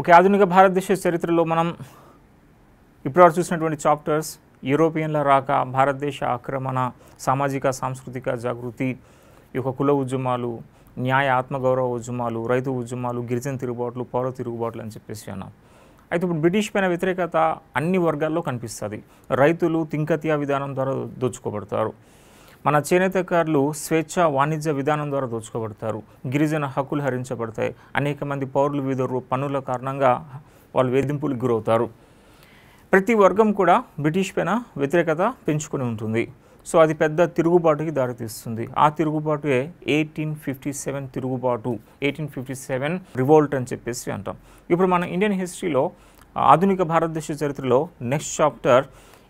Okay, ఆధునిక భారతదేశ చరిత్రలో మనం ఇప్పటివరకు చూసినటువంటి చాప్టర్స్ యూరోపియన్ల రాక, భారతదేశ ఆక్రమణ, సామాజిక సాంస్కృతిక జాగృతి, ఈ యొక్క కుల ఉద్యమాలు, న్యాయ ఆత్మగౌరవ ఉద్యమాలు, రైతు ఉద్యమాలు, గిరిజన తిరుగుబాట్లు, పౌర తిరుగుబాట్లు అని చెప్పేసి అన్నాం. అయితే ఇప్పుడు బ్రిటిష్ పైన వ్యతిరేకత అన్ని వర్గాల్లో కనిపిస్తుంది. రైతులు తింకతియా విధానం ద్వారా దోచుకోబడతారు. మన చేనేతకారులు స్వేచ్ఛ వాణిజ్య విధానం ద్వారా దోచుకోబడతారు. గిరిజన హక్కులు హరించబడతాయి. అనేక మంది పౌరులు వివిధ పన్నుల కారణంగా వాళ్ళు వేధింపులకు గురవుతారు. ప్రతి వర్గం కూడా బ్రిటిష్ పైన వ్యతిరేకత పెంచుకొని ఉంటుంది. సో అది పెద్ద తిరుగుబాటుకి దారితీస్తుంది. ఆ తిరుగుబాటుయే 1857 తిరుగుబాటు, 1857 రివోల్ట్ అని చెప్పేసి అంటాం. ఇప్పుడు మన ఇండియన్ హిస్టరీలో ఆధునిక భారతదేశ చరిత్రలో నెక్స్ట్ చాప్టర్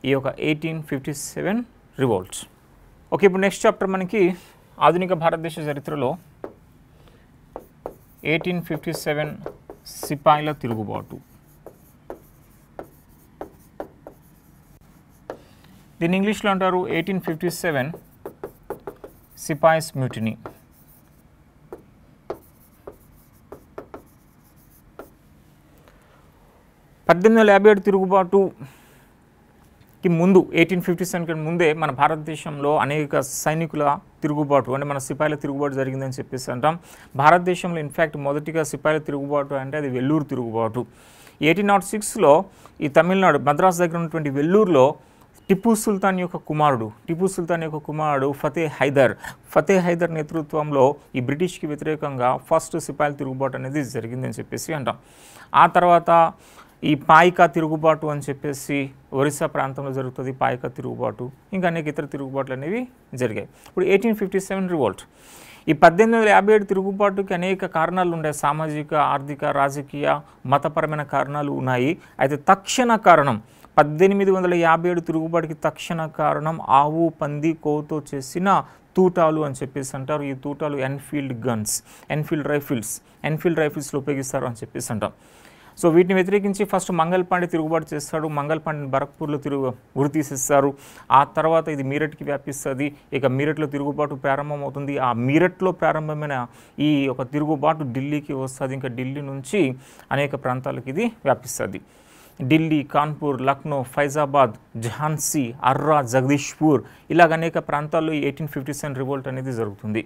ఈ యొక్క 1857 రివోల్ట్. ఓకే, ఇప్పుడు నెక్స్ట్ చాప్టర్ మనకి ఆధునిక భారతదేశ చరిత్రలో 1857 సిపాయిల తిరుగుబాటు. దీన్ని ఇంగ్లీష్లో అంటారు 1857 సిపాయిస్ మ్యూటినీ. తిరుగుబాటుకి ముందు 1857 ముందే మన భారతదేశంలో అనేక సైనికుల తిరుగుబాటు అంటే మన సిపాయిల తిరుగుబాటు జరిగిందని చెప్పేసి అంటాం. భారతదేశంలో ఇన్ఫ్యాక్ట్ మొదటిగా సిపాయిల తిరుగుబాటు అంటే అది వెల్లూరు తిరుగుబాటు. 1806లో ఈ తమిళనాడు మద్రాసు దగ్గర ఉన్నటువంటి వెల్లూరులో టిప్పు సుల్తాన్ యొక్క కుమారుడు ఫతే హైదర్ నేతృత్వంలో ఈ బ్రిటిష్కి వ్యతిరేకంగా ఫస్ట్ సిపాయిల తిరుగుబాటు అనేది జరిగిందని చెప్పేసి అంటాం. ఆ తర్వాత ఈ పాయికా తిరుగుబాటు అని చెప్పేసి ఒరిస్సా ప్రాంతంలో జరుగుతుంది. పాయికా తిరుగుబాటు, ఇంకా అనేక ఇతర తిరుగుబాట్లు అనేవి జరిగాయి. ఇప్పుడు 1857 రివోల్ట్. ఈ 1857 తిరుగుబాటుకి అనేక కారణాలు ఉన్నాయి. సామాజిక, ఆర్థిక, రాజకీయ, మతపరమైన కారణాలు ఉన్నాయి. అయితే తక్షణ కారణం 1857 తిరుగుబాటుకి తక్షణ కారణం ఆవు, పంది, కోతో చేసిన తూటాలు అని చెప్పేసి అంటారు. ఈ తూటాలు ఎన్ఫీల్డ్ రైఫిల్స్లో ఉపయోగిస్తారు అని చెప్పేసి అంటాం. సో వీటిని వ్యతిరేకించి ఫస్ట్ మంగల్ పాండే తిరుగుబాటు చేస్తాడు. మంగల్ పాండే బరక్పూర్లో గురి తీసేస్తారు. ఆ తర్వాత ఇది మీరట్కి వ్యాపిస్తుంది. ఇక మీరట్లో తిరుగుబాటు ప్రారంభమవుతుంది. ఆ మీరట్లో ప్రారంభమైన ఈ ఒక తిరుగుబాటు ఢిల్లీకి వస్తుంది. ఇంకా ఢిల్లీ నుంచి అనేక ప్రాంతాలకు ఇది వ్యాపిస్తుంది. ఢిల్లీ, కాన్పూర్, లక్నో, ఫైజాబాద్, ఝాన్సీ, అర్రా, జగదీష్పూర్ ఇలాగ అనేక ప్రాంతాల్లో ఈ 1857 రివోల్ట్ అనేది జరుగుతుంది.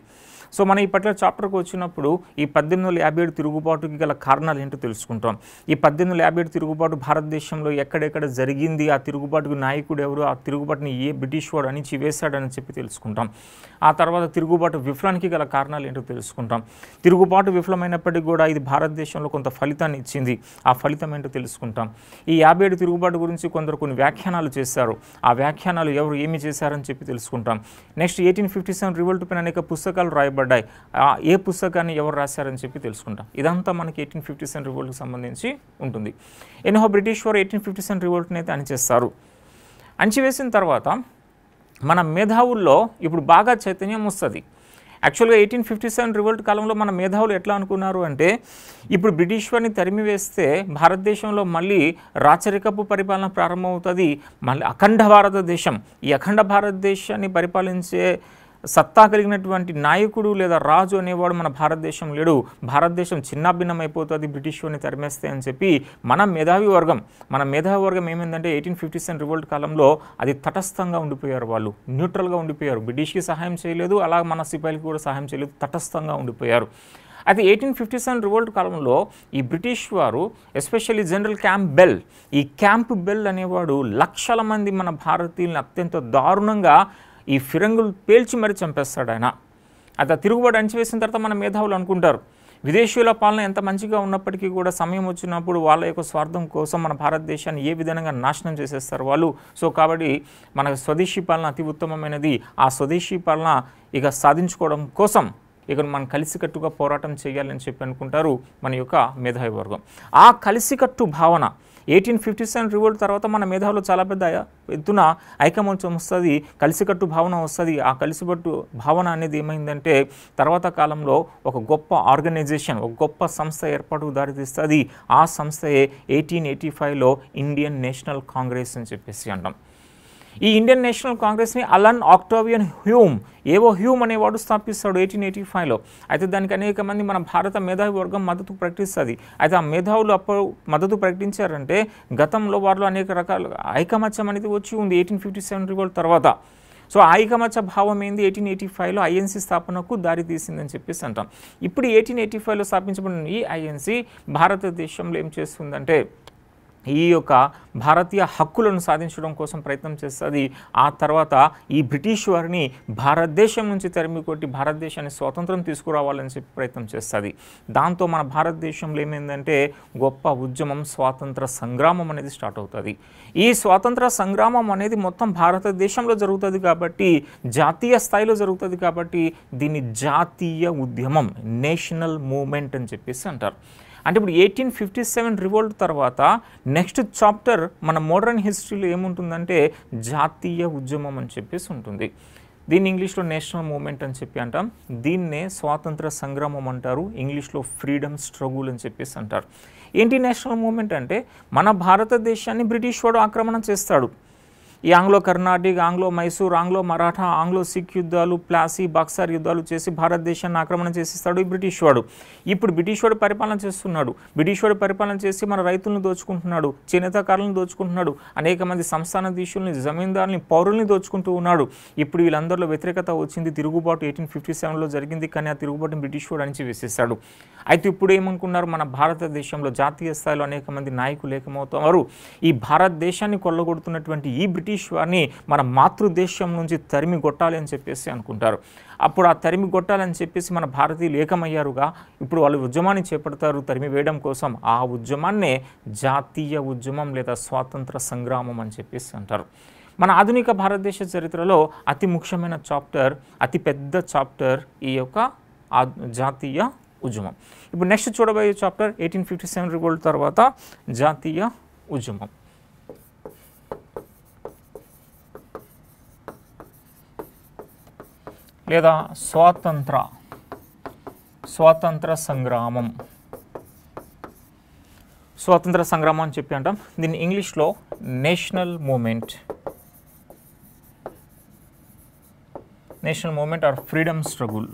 సో మనం ఈ పర్టికులర్ చాప్టర్కి వచ్చినప్పుడు ఈ 1857 తిరుగుబాటుకి గల కారణాలు ఏంటో తెలుసుకుంటాం. ఈ 1857 తిరుగుబాటు భారతదేశంలో ఎక్కడెక్కడ జరిగింది, ఆ తిరుగుబాటుకు నాయకుడు ఎవరు, ఆ తిరుగుబాటుని ఏ బ్రిటిష్ వాడు అణిచివేశాడని చెప్పి తెలుసుకుంటాం. ఆ తర్వాత తిరుగుబాటు విఫలానికి గల కారణాలు ఏంటో తెలుసుకుంటాం. తిరుగుబాటు విఫలమైనప్పటికీ కూడా ఇది భారతదేశంలో కొంత ఫలితాన్ని ఇచ్చింది. ఆ ఫలితం ఏంటో తెలుసుకుంటాం. ఈ 57 తిరుగుబాటు గురించి కొందరు కొన్ని వ్యాఖ్యానాలు చేశారు. ఆ వ్యాఖ్యానాలు ఎవరు ఏమి చేశారని చెప్పి తెలుసుకుంటాం. నెక్స్ట్ 1857 రివోల్ట్ పైన అనేక పుస్తకాలు రాయబడ్డాయి. ఏ పుస్తకాన్ని ఎవరు రాశారని చెప్పి తెలుసుకుంటాం. ఇదంతా మనకి 1857 రివోల్ట్కి సంబంధించి ఉంటుంది. ఎన్నో బ్రిటిష్ వారు 1857 రివోల్ట్ని అయితే అణిచేస్తారు. అణిచివేసిన తర్వాత మన మేధావుల్లో ఇప్పుడు బాగా చైతన్యం వస్తుంది. యాక్చువల్గా 1857 రివోల్ట్ కాలంలో మన మేధావులు ఎట్లా అనుకున్నారు అంటే ఇప్పుడు బ్రిటిష్ వారిని తరిమివేస్తే భారతదేశంలో మళ్ళీ రాచరికపు పరిపాలన ప్రారంభమవుతుంది. మళ్ళీ అఖండ భారతదేశం, ఈ అఖండ భారతదేశాన్ని పరిపాలించే సత్తా కలిగినటువంటి నాయకుడు లేదా రాజు అనేవాడు మన భారతదేశం లేడు. భారతదేశం చిన్నాభిన్నమైపోతుంది బ్రిటిష్ వారిని తరిమేస్తే అని చెప్పి మన మేధావి వర్గం ఏమైందంటే 1857 రివోల్ట్ కాలంలో అది తటస్థంగా ఉండిపోయారు. వాళ్ళు న్యూట్రల్గా ఉండిపోయారు. బ్రిటిష్కి సహాయం చేయలేదు, అలా మన సిపాయిలకి కూడా సహాయం చేయలేదు, తటస్థంగా ఉండిపోయారు. అయితే 1857 రివోల్ట్ కాలంలో ఈ బ్రిటిష్ వారు ఎస్పెషల్లీ జనరల్ క్యాంప్ బెల్ అనేవాడు లక్షల మంది మన భారతీయులను అత్యంత దారుణంగా ఈ ఫిరంగులు పేల్చి మరీ చంపేస్తాడు ఆయన. అయితే తిరుగుబాటు అణిచివేసిన తర్వాత మన మేధావులు అనుకుంటారు విదేశీయుల పాలన ఎంత మంచిగా ఉన్నప్పటికీ కూడా సమయం వచ్చినప్పుడు వాళ్ళ యొక్క స్వార్థం కోసం మన భారతదేశాన్ని ఏ విధంగా నాశనం చేసేస్తారు వాళ్ళు. సో కాబట్టి మన స్వదేశీ పాలన అతి ఉత్తమమైనది. ఆ స్వదేశీ పాలన ఇక సాధించుకోవడం కోసం ఇక మనం కలిసికట్టుగా పోరాటం చేయాలని చెప్పి అనుకుంటారు మన యొక్క మేధావి వర్గం. ఆ కలిసికట్టు భావన 1857 రివోల్ట్ తర్వాత మన మేధావులు చాలా పెద్ద ఎత్తున ఐకమత్యం వస్తుంది, కలిసికట్టు భావన వస్తుంది. ఆ కలిసికట్టు భావన అనేది ఏమైందంటే తర్వాత కాలంలో ఒక గొప్ప ఆర్గనైజేషన్, ఒక గొప్ప సంస్థ ఏర్పాటుకు దారితీస్తుంది. ఆ సంస్థయే 1885లో ఇండియన్ నేషనల్ కాంగ్రెస్ అని చెప్పేసి అంటాం. ఈ ఇండియన్ నేషనల్ కాంగ్రెస్ని అలన్ ఆక్టావియన్ హ్యూమ్ హ్యూమ్ అనేవాడు స్థాపిస్తాడు 1885లో. అయితే దానికి అనేక మంది మన భారత మేధావి వర్గం మద్దతు ప్రకటిస్తుంది. అయితే ఆ మేధావులు అప్పుడు మద్దతు ప్రకటించారంటే గతంలో వారిలో అనేక రకాల ఐకమత్యం అనేది వచ్చి ఉంది 1857 రివోల్ట్ తర్వాత. సో ఐకమత్య భావం ఏంది 1885లో ఐఎన్సీ స్థాపనకు దారి తీసిందని చెప్పేసి అంటాం. ఇప్పుడు 1885లో స్థాపించబడిన ఈ ఐఎన్సీ భారతదేశంలో ఏం చేస్తుందంటే ఈ యొక్క భారతీయ హక్కులను సాధించడం కోసం ప్రయత్నం చేస్తుంది. ఆ తర్వాత ఈ బ్రిటిష్ వారిని భారతదేశం నుంచి తరిమి కొట్టి భారతదేశాన్ని స్వాతంత్రం తీసుకురావాలని చెప్పి ప్రయత్నం చేస్తుంది. దాంతో మన భారతదేశంలో ఏమైందంటే గొప్ప ఉద్యమం స్వాతంత్ర సంగ్రామం అనేది స్టార్ట్ అవుతుంది. ఈ స్వాతంత్ర సంగ్రామం అనేది మొత్తం భారతదేశంలో జరుగుతుంది కాబట్టి జాతీయ స్థాయిలో జరుగుతుంది కాబట్టి దీన్ని జాతీయ ఉద్యమం నేషనల్ మూవ్మెంట్ అని చెప్పేసి అంటారు. అంటే ఇప్పుడు 1857 రివోల్ట్ తర్వాత నెక్స్ట్ చాప్టర్ మన మోడర్న్ హిస్టరీలో ఏముంటుందంటే జాతీయ ఉద్యమం అని చెప్పేసి ఉంటుంది. దీన్ని ఇంగ్లీష్లో నేషనల్ మూవ్మెంట్ అని చెప్పి అంటాం. దీన్నే స్వాతంత్ర సంగ్రామం అంటారు, ఇంగ్లీష్లో ఫ్రీడమ్ స్ట్రగుల్ అని చెప్పేసి అంటారు. ఏంటి నేషనల్ మూవ్మెంట్ అంటే మన భారతదేశాన్ని బ్రిటిష్ వాడు ఆక్రమణ చేస్తాడు. ఈ Anglo Carnatic, Anglo Mysore, Anglo Maratha, Anglo Sikh యుద్ధాలు, ప్లాసీ, బక్సర్ యుద్ధాలు చేసి భారతదేశాన్ని ఆక్రమణ చేసిస్తాడు ఈ బ్రిటిష్ వాడు. ఇప్పుడు బ్రిటిష్ వాడు పరిపాలన చేస్తున్నాడు. బ్రిటిష్ వాడు పరిపాలన చేసి మన రైతులను దోచుకుంటున్నాడు, చేనేతకారులను దోచుకుంటున్నాడు, అనేక మంది సంస్థానాధీశుల్ని, జమీందారుల్ని, పౌరుల్ని దోచుకుంటూ ఉన్నాడు. ఇప్పుడు వీళ్ళందరిలో వ్యతిరేకత వచ్చింది, తిరుగుబాటు 1857లో జరిగింది. కానీ ఆ తిరుగుబాటుని బ్రిటిష్ వాడు అణిచివేసేశాడు. అయితే ఇప్పుడు ఏమనుకున్నారు, మన భారతదేశంలో జాతీయ స్థాయిలో అనేక మంది నాయకులు ఏకమవుతారు. ఈ భారతదేశాన్ని కొల్లగొడుతున్నటువంటి ఈ బ్రిటిష్ వారిని మన మాతృదేశం నుంచి తరిమి కొట్టాలి అని చెప్పేసి అనుకుంటారు. అప్పుడు ఆ తరిమి కొట్టాలని చెప్పేసి మన భారతీయులు ఏకమయ్యారుగా. ఇప్పుడు వాళ్ళు ఉద్యమాన్ని చేపడతారు తరిమి వేయడం కోసం. ఆ ఉద్యమాన్నే జాతీయ ఉద్యమం లేదా స్వాతంత్ర సంగ్రామం అని చెప్పేసి అంటారు. మన ఆధునిక భారతదేశ చరిత్రలో అతి ముఖ్యమైన చాప్టర్, అతి పెద్ద చాప్టర్ ఈ యొక్క జాతీయ ఉద్యమం. ఇప్పుడు నెక్స్ట్ చూడబోయే చాప్టర్ 1857 రివోల్ట్ తర్వాత జాతీయ ఉద్యమం. లేదా స్వాతంత్ర సంగ్రామం. స్వాతంత్ర సంగ్రామం అని చెప్పి అంటాం. దీన్ని ఇంగ్లీష్లో national movement or freedom struggle.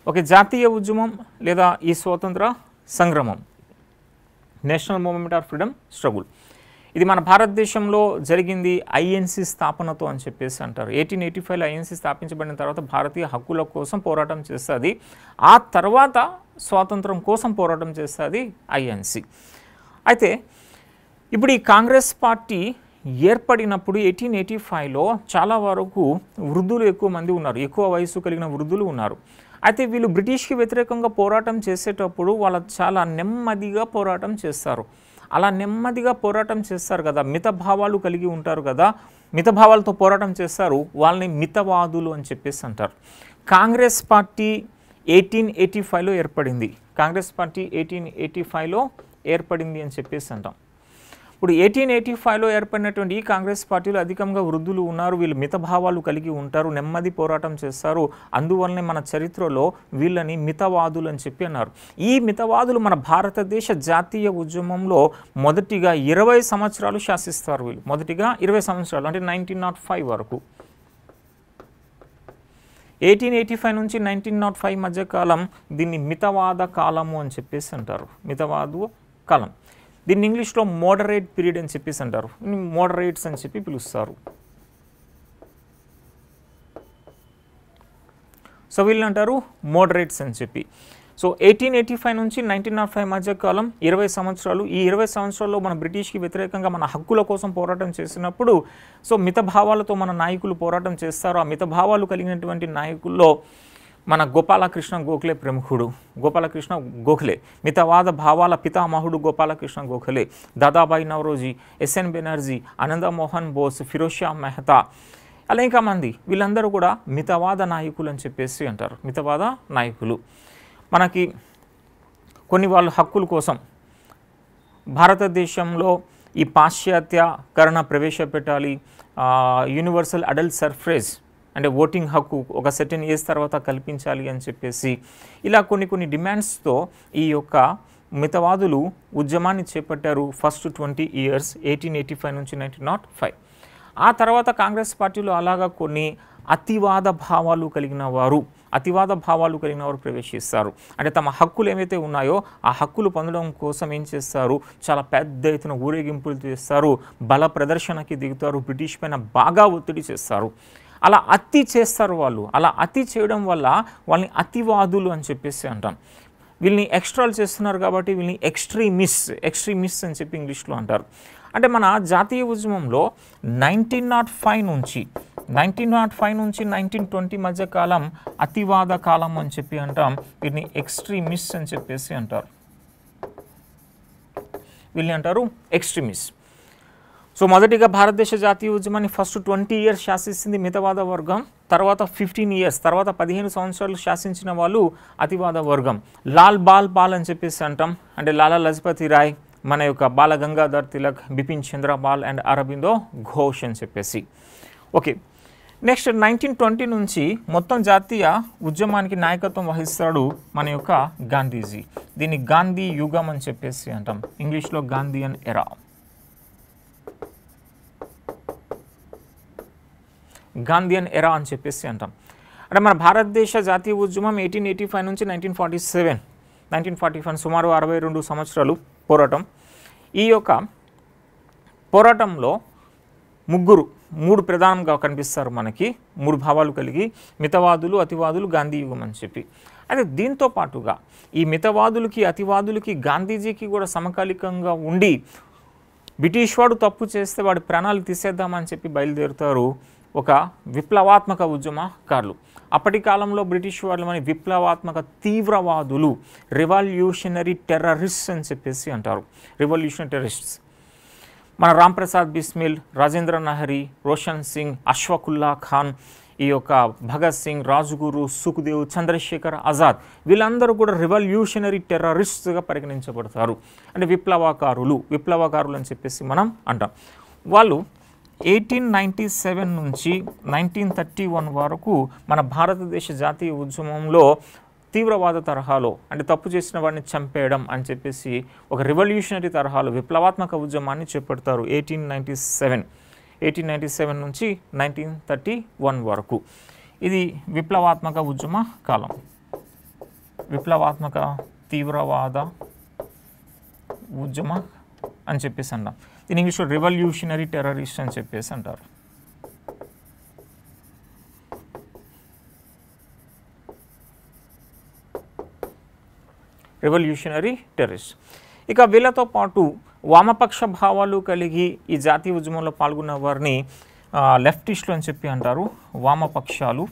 Okay, జాతీయ ఉద్యమం లేదా ఈ స్వాతంత్ర సంగ్రామం national movement or freedom struggle. ఇది మన భారతదేశంలో జరిగింది ఐఎన్సీ స్థాపనతో అని చెప్పేసి అంటారు. 1885లో ఐఎన్సీ స్థాపించబడిన తర్వాత భారతీయ హక్కుల కోసం పోరాటం చేస్తుంది. ఆ తర్వాత స్వాతంత్రం కోసం పోరాటం చేస్తుంది ఐఎన్సీ. అయితే ఇప్పుడు ఈ కాంగ్రెస్ పార్టీ ఏర్పడినప్పుడు 1885లో చాలా వరకు వృద్ధులు ఎక్కువ మంది ఉన్నారు, ఎక్కువ వయసు కలిగిన వృద్ధులు ఉన్నారు. అయితే వీళ్ళు బ్రిటిష్కి వ్యతిరేకంగా పోరాటం చేసేటప్పుడు వాళ్ళు చాలా నెమ్మదిగా పోరాటం చేస్తారు. అలా నెమ్మదిగా పోరాటం చేస్తారు కదా, మితభావాలు కలిగి ఉంటారు కదా, మితభావాలతో పోరాటం చేస్తారు, వాళ్ళని మితవాదులు అని చెప్పేసి అంటారు. కాంగ్రెస్ పార్టీ 1885లో ఏర్పడింది. కాంగ్రెస్ పార్టీ 1885లో ఏర్పడింది అని చెప్పేసి అంటాం. ఇప్పుడు 1885లో ఏర్పడినటువంటి ఈ కాంగ్రెస్ పార్టీలో అధికంగా వృద్ధులు ఉన్నారు. వీళ్ళు మితభావాలు కలిగి ఉంటారు, నెమ్మది పోరాటం చేస్తారు. అందువల్లనే మన చరిత్రలో వీళ్ళని మితవాదులు అని చెప్పి అన్నారు. ఈ మితవాదులు మన భారతదేశ జాతీయ ఉద్యమంలో మొదటిగా 20 సంవత్సరాలు శాసిస్తారు. వీళ్ళు మొదటిగా 20 సంవత్సరాలు అంటే 1905 వరకు. 1885 నుంచి 1905 మధ్య కాలం దీన్ని మితవాద కాలము అని చెప్పేసి అంటారు. మితవాద కాలం. దీన్ని ఇంగ్లీష్లో మోడరేట్ పీరియడ్ అని చెప్పేసి అంటారు. మోడరేట్స్ అని చెప్పి పిలుస్తారు. సో వీళ్ళు అంటారు మోడరేట్స్ అని చెప్పి. సో 1885 నుంచి 1905 మధ్య కాలం 20 సంవత్సరాలు. ఈ 20 సంవత్సరాల్లో మన బ్రిటిష్కి వ్యతిరేకంగా మన హక్కుల కోసం పోరాటం చేసినప్పుడు సో మితభావాలతో మన నాయకులు పోరాటం చేస్తారు. ఆ మితభావాలు కలిగినటువంటి నాయకుల్లో మన గోపాలకృష్ణ గోఖలే ప్రముఖుడు. గోపాలకృష్ణ గోఖలే మితవాద భావాల పితామహుడు గోపాలకృష్ణ గోఖలే, దాదాబాయి నవరోజీ, ఎస్ఎన్ బెనర్జీ, ఆనంద మోహన్ బోస్, ఫిరోజ్ షా మెహతా, అనేక మంది వీళ్ళందరూ కూడా మితవాద నాయకులు అని చెప్పేసి అంటారు. మితవాద నాయకులు మనకి కొన్ని వాళ్ళ హక్కుల కోసం భారతదేశంలో ఈ పాశ్చాత్యకరణ ప్రవేశపెట్టాలి, యూనివర్సల్ అడల్ట్ సర్ఫ్రేజ్ అంటే ఓటింగ్ హక్కు ఒక సెర్టెన్ ఏజ్ తర్వాత కల్పించాలి అని చెప్పేసి ఇలా కొన్ని డిమాండ్స్తో ఈ యొక్క మితవాదులు ఉద్యమాన్ని చేపట్టారు ఫస్ట్ 20 ఇయర్స్ 1885 నుంచి 1905. ఆ తర్వాత కాంగ్రెస్ పార్టీలో అలాగా కొన్ని అతివాద భావాలు కలిగిన వారు ప్రవేశిస్తారు. అంటే తమ హక్కులు ఏవైతే ఉన్నాయో ఆ హక్కులు పొందడం కోసం ఏం చేస్తారు, చాలా పెద్ద ఎత్తున ఊరేగింపులు చేస్తారు, బల ప్రదర్శనకి దిగుతారు, బ్రిటిష్ పైన బాగా ఒత్తిడి చేస్తారు. అలా అతి చేస్తారు వాళ్ళు. అలా అతి చేయడం వల్ల వాళ్ళని అతివాదులు అని చెప్పేసి అంటాం. వీళ్ళని ఎక్స్ట్రాలు చేస్తున్నారు కాబట్టి వీళ్ళని ఎక్స్ట్రీమిస్ట్ అని చెప్పి ఇంగ్లీష్లో అంటారు. అంటే మన జాతీయ ఉద్యమంలో 1905 నుంచి 1920 మధ్య కాలం అతివాద కాలం అని చెప్పి అంటాం. వీటిని ఎక్స్ట్రీమిస్ట్ అని చెప్పేసి అంటారు. వీళ్ళని అంటారు ఎక్స్ట్రీమిస్ట్. సో మొదటిగా భారతదేశ జాతీయ ఉద్యమాన్ని ఫస్ట్ 20 ఇయర్స్ శాసిస్తుంది మితవాద వర్గం. తర్వాత 15 ఇయర్స్, తర్వాత 15 సంవత్సరాలు శాసించిన వాళ్ళు అతివాద వర్గం. లాల్ బాల్ అని చెప్పేసి అంటాం. అంటే లాలా లజపతి రాయ్, మన యొక్క బాల గంగాధర్ తిలక్, బిపిన్ చంద్ర పాల్ అండ్ అరబిందో ఘోష్ అని చెప్పేసి. ఓకే, నెక్స్ట్ 1920 నుంచి మొత్తం జాతీయ ఉద్యమానికి నాయకత్వం వహిస్తాడు మన యొక్క గాంధీజీ. దీన్ని గాంధీ యుగం అని చెప్పేసి అంటాం. ఇంగ్లీష్లో గాంధీయన్ ఎరా. గాంధీయన్ ఎరా అని చెప్పేసి అంటాం. అంటే మన భారతదేశ జాతీయ ఉద్యమం 1885 నుంచి 1947 సుమారు 62 సంవత్సరాలు పోరాటం. ఈ యొక్క పోరాటంలో మూడు ప్రధానంగా కనిపిస్తారు మనకి, మూడు భావాలు కలిగి మితవాదులు, అతివాదులు, గాంధీ యుగం అని చెప్పి. అయితే దీంతో పాటుగా ఈ మితవాదులకి, అతివాదులకి, గాంధీజీకి కూడా సమకాలికంగా ఉండి బ్రిటిష్ వాడు తప్పు చేస్తే వాడి ప్రాణాలు తీసేద్దామని చెప్పి బయలుదేరుతారు ఒక విప్లవాత్మక ఉద్యమకారులు. అప్పటి కాలంలో బ్రిటిష్ వాళ్ళని విప్లవాత్మక తీవ్రవాదులు, రివల్యూషనరీ టెర్రరిస్ట్స్ అని చెప్పేసి అంటారు. రివల్యూషనరీ టెర్రరిస్ట్స్ మన రాంప్రసాద్ బిస్మిల్, రాజేంద్ర నహరి, రోషన్ సింగ్, అష్ఫాకుల్లా ఖాన్, ఈ యొక్క భగత్ సింగ్, రాజ్గురు, సుఖ్దేవ్, చంద్రశేఖర్ ఆజాద్, వీళ్ళందరూ కూడా రివల్యూషనరీ టెర్రరిస్ట్గా పరిగణించబడతారు. అంటే విప్లవకారులు అని చెప్పేసి మనం అంటాం. వాళ్ళు 1897 నుంచి 1931 వరకు మన భారతదేశ జాతీయ ఉద్యమంలో తీవ్రవాద తరహాలో, అంటే తప్పు చేసిన వాడిని చంపేయడం అని చెప్పేసి ఒక రివల్యూషనరీ తరహాలో విప్లవాత్మక ఉద్యమాన్ని చేపడతారు. 1897 నుంచి 1931 వరకు ఇది విప్లవాత్మక ఉద్యమ కాలం. విప్లవాత్మక తీవ్రవాద ఉద్యమ అని చెప్పేసి అంటాం. దీని ఇంగ్లీష్లో రివల్యూషనరీ టెర్రరిస్ట్ అని చెప్పేసి అంటారు. Revolutionary terrorist. ఇక వీళ్ళతో పాటు వామపక్ష భావాలు కలిగి ఈ జాతీయ ఉద్యమంలో పాల్గొన్న వారిని లెఫ్టిస్టులు అని చెప్పి అంటారు. వామపక్షాలు,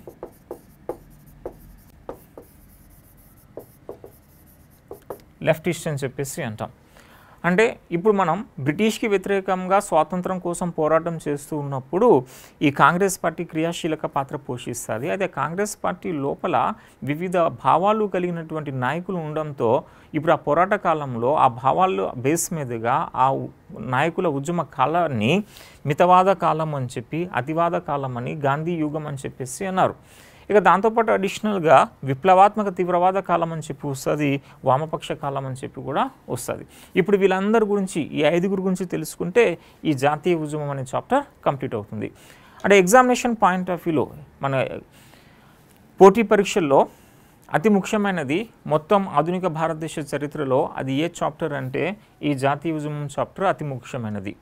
లెఫ్టిస్ట్ అని చెప్పేసి అంటాం. అంటే ఇప్పుడు మనం బ్రిటిష్కి వ్యతిరేకంగా స్వాతంత్రం కోసం పోరాటం చేస్తూ ఉన్నప్పుడు ఈ కాంగ్రెస్ పార్టీ క్రియాశీలక పాత్ర పోషిస్తుంది. అదే కాంగ్రెస్ పార్టీ లోపల వివిధ భావాలు కలిగినటువంటి నాయకులు ఉండడంతో ఇప్పుడు ఆ పోరాట కాలంలో ఆ భావాల బేస్ మీదుగా ఆ నాయకుల ఉద్యమ కాలాన్ని మితవాద కాలం అని చెప్పి, అతివాద కాలం అని, గాంధీ యుగం అని చెప్పేసి అన్నారు. ఇక దాంతోపాటు అడిషనల్గా విప్లవాత్మక తీవ్రవాద కాలం అని చెప్పి వస్తుంది, వామపక్ష కాలం అని చెప్పి కూడా వస్తుంది. ఇప్పుడు వీళ్ళందరి గురించి, ఈ 5 గురించి తెలుసుకుంటే ఈ జాతీయ ఉద్యమం అనే చాప్టర్ కంప్లీట్ అవుతుంది. అంటే ఎగ్జామినేషన్ పాయింట్ ఆఫ్ వ్యూలో మన పోటీ పరీక్షల్లో అతి ముఖ్యమైనది మొత్తం ఆధునిక భారతదేశ చరిత్రలో అది ఏ చాప్టర్ అంటే ఈ జాతీయ ఉద్యమం చాప్టర్ అతి ముఖ్యమైనది.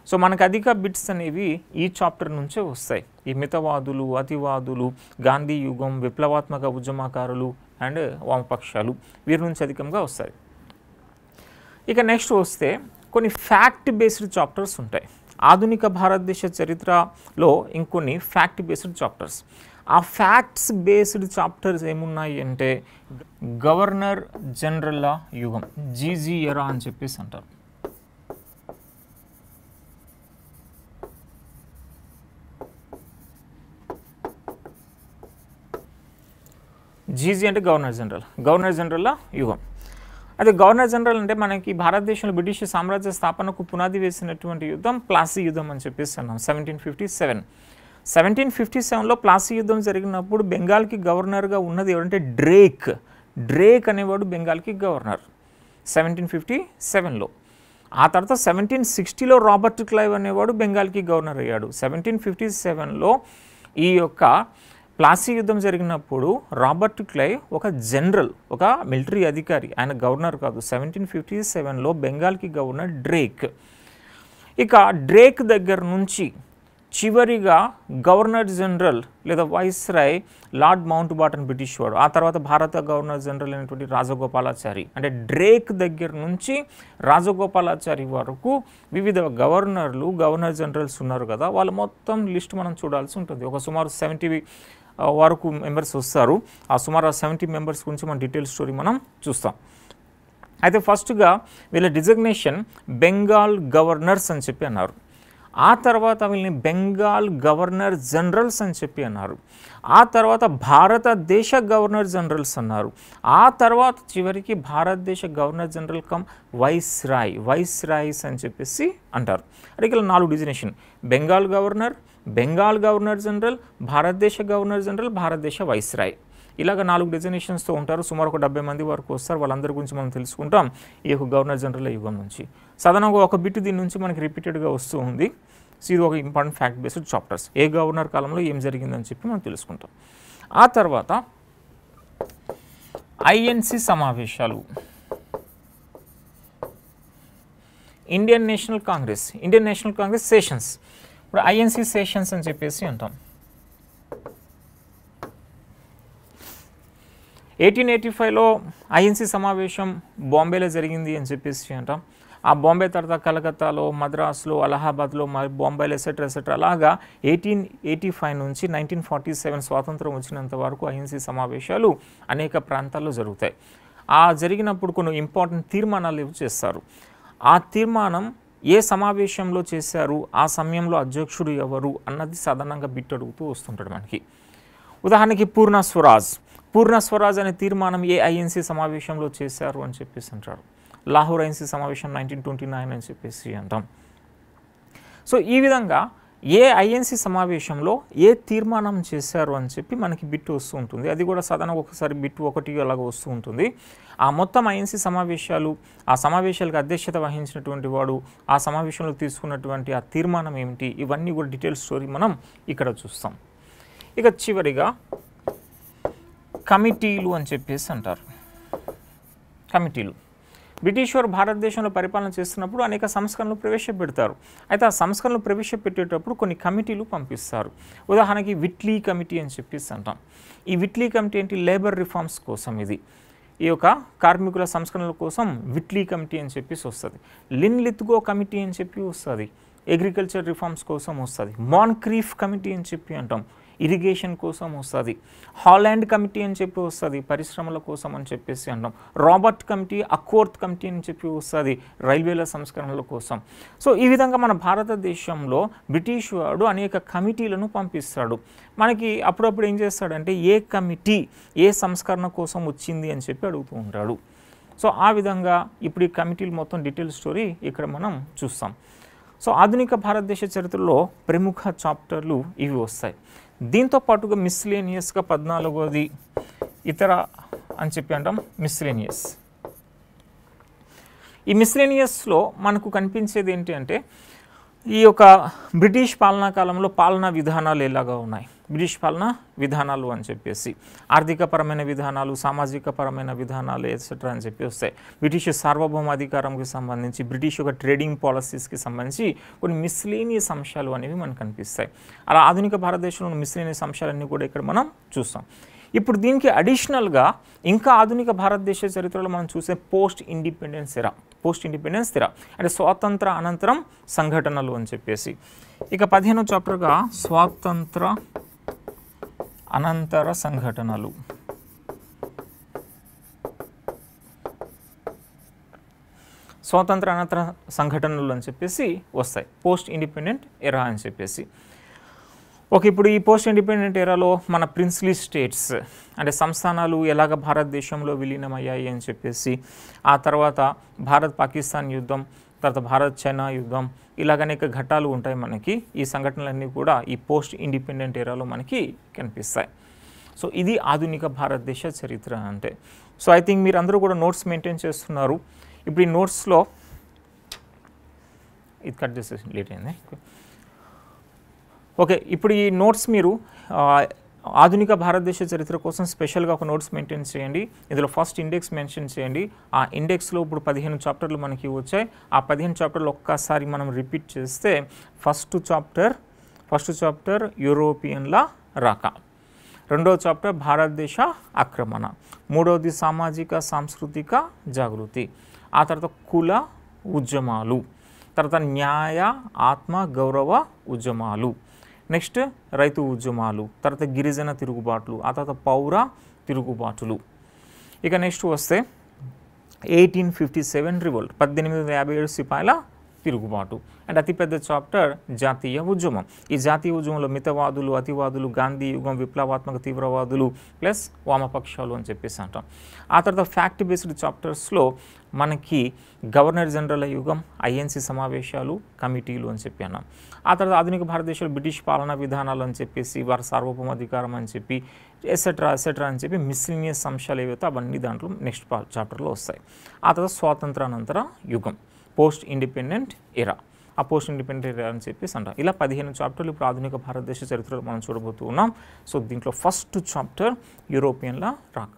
సో మనకు అధిక బిట్స్ అనేవి ఈ చాప్టర్ నుంచే వస్తాయి. ఈ మితవాదులు, అతివాదులు, గాంధీ యుగం, విప్లవాత్మక ఉద్యమకారులు అండ్ వామపక్షాలు, వీరి నుంచి అధికంగా వస్తాయి. ఇక నెక్స్ట్ వస్తే కొన్ని ఫ్యాక్ట్ బేస్డ్ చాప్టర్స్ ఉంటాయి. ఆధునిక భారతదేశ చరిత్రలో ఇంకొన్ని ఫ్యాక్ట్ బేస్డ్ చాప్టర్స్. ఆ ఫ్యాక్ట్స్ బేస్డ్ చాప్టర్స్ ఏమున్నాయి అంటే గవర్నర్ జనరల్ యుగం, జీజీ ఎరా అని చెప్పేసి అంటారు. జీజీ అంటే గవర్నర్ జనరల్ యుగం. అదే గవర్నర్ జనరల్ అంటే మనకి భారతదేశంలో బ్రిటిష్ సామ్రాజ్య స్థాపనకు పునాది వేసినటువంటి యుద్ధం ప్లాసీ యుద్ధం అని చెప్పేసి అన్నాం. 1757లో ప్లాసీ యుద్ధం జరిగినప్పుడు బెంగాల్కి గవర్నర్గా ఉన్నది ఎవరంటే డ్రేక్ అనేవాడు బెంగాల్కి గవర్నర్. 1757లో. ఆ తర్వాత 1760లో రాబర్ట్ క్లైవ్ అనేవాడు బెంగాల్కి గవర్నర్ అయ్యాడు. 1757లో ఈ యొక్క ప్లాసీ యుద్ధం జరిగినప్పుడు రాబర్ట్ క్లైవ్ ఒక జనరల్, ఒక మిలిటరీ అధికారి, ఆయన గవర్నర్ కాదు. 1757లో బెంగాల్కి గవర్నర్ డ్రేక్. ఇక డ్రేక్ దగ్గర నుంచి చివరిగా గవర్నర్ జనరల్ లేదా వైస్రాయ్ లార్డ్ మౌంట్ బాటన్ బ్రిటిష్ వాడు. ఆ తర్వాత భారత గవర్నర్ జనరల్ అయినటువంటి రాజగోపాలాచారి. అంటే డ్రేక్ దగ్గర నుంచి రాజగోపాలాచారి వరకు వివిధ గవర్నర్లు, గవర్నర్ జనరల్స్ ఉన్నారు కదా, వాళ్ళ మొత్తం లిస్ట్ మనం చూడాల్సి ఉంటుంది. ఒక సుమారు 70 వరకు మెంబర్స్ వస్తారు. ఆ సుమారు 70 మెంబర్స్ గురించి మన డీటెయిల్ స్టోరీ మనం చూస్తాం. అయితే ఫస్ట్గా వీళ్ళ డిజిగ్నేషన్ బెంగాల్ గవర్నర్స్ అని చెప్పి అన్నారు. ఆ తర్వాత వీళ్ళని బెంగాల్ గవర్నర్ జనరల్స్ అని చెప్పి అన్నారు. ఆ తర్వాత భారతదేశ గవర్నర్ జనరల్స్ అన్నారు. ఆ తర్వాత చివరికి భారతదేశ గవర్నర్ జనరల్ కమ్ వైస్రాయ్స్ అని చెప్పేసి అంటారు. అంటే ఇక్కడ 4 డిజిగ్నేషన్: బెంగాల్ గవర్నర్ జనరల్, భారతదేశ గవర్నర్ జనరల్, భారతదేశ వైస్రాయ్. ఇలాగ 4 డెజిగ్నేషన్స్తో ఉంటారు. సుమారు ఒక 70 మంది వరకు వస్తారు. వాళ్ళందరి గురించి మనం తెలుసుకుంటాం ఈ యొక్క గవర్నర్ జనరల్ యుగం నుంచి. సాధారణంగా ఒక బిట్ దీని నుంచి మనకి రిపీటెడ్గా వస్తూ ఉంది. సో ఇది ఒక ఇంపార్టెంట్ ఫ్యాక్ట్ బేస్డ్ చాప్టర్స్. ఏ గవర్నర్ కాలంలో ఏం జరిగిందని చెప్పి మనం తెలుసుకుంటాం. ఆ తర్వాత ఐఎన్సి సమావేశాలు, ఇండియన్ నేషనల్ కాంగ్రెస్ సెషన్స్. ఇప్పుడు ఐఎన్సి సెషన్స్ అని చెప్పేసి అంటాం. 1885లో ఐఎన్సి సమావేశం బాంబేలో జరిగింది అని చెప్పేసి అంటాం. ఆ బాంబే తర్వాత కలకత్తాలో, మద్రాసులో, అలహాబాద్లో, బాంబేలో ఎసెట్రా అలాగా 1885 నుంచి 1947 స్వాతంత్రం వచ్చినంత వరకు ఐఎన్సి సమావేశాలు అనేక ప్రాంతాల్లో జరుగుతాయి. ఆ జరిగినప్పుడు కొన్ని ఇంపార్టెంట్ తీర్మానాలు చేస్తారు. ఆ తీర్మానం ఏ సమావేశంలో చేశారు, ఆ సమయంలో అధ్యక్షుడు ఎవరు అన్నది సాధారణంగా బిట్ అడుగుతూ వస్తుంటాడు మనకి. ఉదాహరణకి పూర్ణ స్వరాజ్ అనే తీర్మానం ఏ ఐఎన్సి సమావేశంలో చేశారు అని చెప్పేసి అంటారు. లాహోర్ ఐఎన్సి సమావేశం 1929 అని చెప్పేసి అంటాం. సో ఈ విధంగా ఏ ఐఎన్సి సమావేశంలో ఏ తీర్మానం చేశారు అని చెప్పి మనకి బిట్ వస్తూ ఉంటుంది. అది కూడా సాధారణంగా ఒకసారి బిట్ 1 అలాగ వస్తూ ఉంటుంది. ఆ మొత్తం ఐఎన్సి సమావేశాలు, ఆ సమావేశాలకు అధ్యక్షత వహించినటువంటి వాడు, ఆ సమావేశంలో తీసుకున్నటువంటి ఆ తీర్మానం ఏమిటి, ఇవన్నీ కూడా డీటెయిల్ స్టోరీ మనం ఇక్కడ చూస్తాం. ఇక చివరిగా కమిటీలు అని చెప్పేసి అంటారు. కమిటీలు బ్రిటిష్ వారు భారతదేశంలో పరిపాలన చేస్తున్నప్పుడు అనేక సంస్కరణలు ప్రవేశపెడతారు. అయితే ఆ సంస్కరణలు ప్రవేశపెట్టేటప్పుడు కొన్ని కమిటీలు పంపిస్తారు. ఉదాహరణకి విట్లీ కమిటీ అని చెప్పేసి అంటాం. ఈ విట్లీ కమిటీ ఏంటి? లేబర్ రిఫార్మ్స్ కోసం. ఇది ఈ యొక్క కార్మికుల సంస్కరణల కోసం విట్లీ కమిటీ అని చెప్పేసి వస్తుంది. లిన్ లిత్గో కమిటీ అని చెప్పి వస్తుంది, అగ్రికల్చర్ రిఫార్మ్స్ కోసం వస్తుంది. మాన్క్రీఫ్ కమిటీ అని చెప్పి అంటాం, ఇరిగేషన్ కోసం వస్తుంది. హాలాండ్ కమిటీ అని చెప్పి వస్తుంది, పరిశ్రమల కోసం అని చెప్పేసి అంటాం. రాబర్ట్ కమిటీ, అక్వర్త్ కమిటీ అని చెప్పి వస్తుంది, రైల్వేల సంస్కరణల కోసం. సో ఈ విధంగా మన భారతదేశంలో బ్రిటిష్ వాడు అనేక కమిటీలను పంపిస్తాడు. మనకి అప్పుడప్పుడు ఏం చేస్తాడంటే ఏ కమిటీ ఏ సంస్కరణ కోసం వచ్చింది అని చెప్పి అడుగుతూ ఉంటాడు. సో ఆ విధంగా ఇప్పుడు ఈ కమిటీలు మొత్తం డీటెయిల్ స్టోరీ ఇక్కడ మనం చూస్తాం. సో ఆధునిక భారతదేశ చరిత్రలో ప్రముఖ చాప్టర్లు ఇవి వస్తాయి. దీంతో పాటుగా మిస్లేనియస్గా 14వది ఇతర అని చెప్పి అంటాం. ఈ మిస్లేనియస్లో మనకు కనిపించేది ఏంటి అంటే ఈ యొక్క బ్రిటిష్ పాలనా కాలంలో పాలనా విధానాలు ఎలాగా ఉన్నాయి, బ్రిటిష్ పాలనా విధానాలు అని చెప్పేసి ఆర్థికపరమైన విధానాలు, సామాజిక పరమైన విధానాలు ఎట్సెట్రా అని చెప్పి వస్తాయి. బ్రిటిష్ సార్వభౌమాధికారంకి సంబంధించి, బ్రిటిష్ యొక్క ట్రేడింగ్ పాలసీస్కి సంబంధించి కొన్ని మిస్లేనియస్ అంశాలు అనేవి మనకు కనిపిస్తాయి. అలా ఆధునిక భారతదేశంలో మిస్లేనియస్ అంశాలన్నీ కూడా ఇక్కడ మనం చూస్తాం. ఇప్పుడు దీనికి అడిషనల్గా ఇంకా ఆధునిక భారతదేశ చరిత్రలో మనం చూసే పోస్ట్ ఇండిపెండెన్స్ ఎరా అంటే స్వాతంత్ర అనంతరం సంఘటనలు అని చెప్పేసి. ఇక 15వ చాప్టర్గా స్వాతంత్ర అనంతర సంఘటనలు. స్వాతంత్ర అనంతర సంఘటనలు అని చెప్పేసి వస్తాయి. పోస్ట్ ఇండిపెండెంట్ ఎరా అని చెప్పేసి. ఓకే, ఇప్పుడు ఈ పోస్ట్ ఇండిపెండెంట్ ఎరాలో మన ప్రిన్స్లీ స్టేట్స్ అంటే సంస్థానాలు ఎలాగ భారతదేశంలో విలీనమయ్యాయి అని చెప్పేసి, ఆ తర్వాత భారత్ పాకిస్తాన్ యుద్ధం, తర్వాత భారత్ చైనా యుద్ధం, ఇలాగ అనేక ఘట్టాలు ఉంటాయి మనకి. ఈ సంఘటనలన్నీ కూడా ఈ పోస్ట్ ఇండిపెండెంట్ ఎరాలో మనకి కనిపిస్తాయి. సో ఇది ఆధునిక భారతదేశ చరిత్ర అంటే. సో ఐ థింక్ మీరు అందరూ కూడా నోట్స్ మెయింటైన్ చేస్తున్నారు. ఇప్పుడు ఈ నోట్స్లో ఇది కట్ చేసేసి లేట్ అయింది. ఓకే, ఇప్పుడు ఈ నోట్స్ మీరు ఆధునిక భారతదేశ చరిత్ర కోసం స్పెషల్గా ఒక నోట్స్ మెయింటైన్ చేయండి. ఇందులో ఫస్ట్ ఇండెక్స్ మెన్షన్ చేయండి. ఆ ఇండెక్స్లో ఇప్పుడు 15 చాప్టర్లు మనకి వచ్చాయి. ఆ 15 చాప్టర్లు ఒక్కసారి మనం రిపీట్ చేస్తే ఫస్ట్ చాప్టర్ యూరోపియన్ల రాక, రెండవ చాప్టర్ భారతదేశ ఆక్రమణ, మూడవది సామాజిక సాంస్కృతిక జాగృతి, ఆ తర్వాత కుల ఉద్యమాలు, తర్వాత న్యాయ ఆత్మ గౌరవ ఉద్యమాలు, నెక్స్ట్ రైతు ఉద్యమాలు, తర్వాత గిరిజన తిరుగుబాట్లు, ఆ తర్వాత పౌర తిరుగుబాటులు. ఇక నెక్స్ట్ వస్తే 1857 రివోల్ట్, 1857 సిపాయిల తిరుగుబాటు. అండ్ అతిపెద్ద చాప్టర్ జాతీయ ఉద్యమం. ఈ జాతీయ ఉద్యమంలో మితవాదులు, అతివాదులు, గాంధీ యుగం, విప్లవాత్మక తీవ్రవాదులు ప్లస్ వామపక్షాలు అని చెప్పేసి అంటాం. ఆ తర్వాత ఫ్యాక్ట్ బేస్డ్ చాప్టర్స్లో మనకి గవర్నర్ జనరల్ యుగం, ఐఎన్సి సమావేశాలు, కమిటీలు అని చెప్పి అన్నాం. ఆ తర్వాత ఆధునిక భారతదేశంలో బ్రిటిష్ పాలనా విధానాలు అని చెప్పేసి, వారి సార్వభౌమాధికారం అని చెప్పి, ఎసెట్రా అని చెప్పి మిస్లీనియస్ అంశాలు ఏవైతే అవన్నీ దాంట్లో నెక్స్ట్ చాప్టర్లో వస్తాయి. ఆ తర్వాత స్వాతంత్రానంతర యుగం, పోస్ట్ ఇండిపెండెంట్ ఎరా, ఆ పోస్ట్ ఇండిపెండెంట్ ఎరా అని చెప్పేసి అంటాం. ఇలా 15 చాప్టర్లు ఇప్పుడు ఆధునిక భారతదేశ చరిత్రలో మనం చూడబోతూ ఉన్నాం. సో దీంట్లో ఫస్ట్ చాప్టర్ యూరోపియన్ల రాక.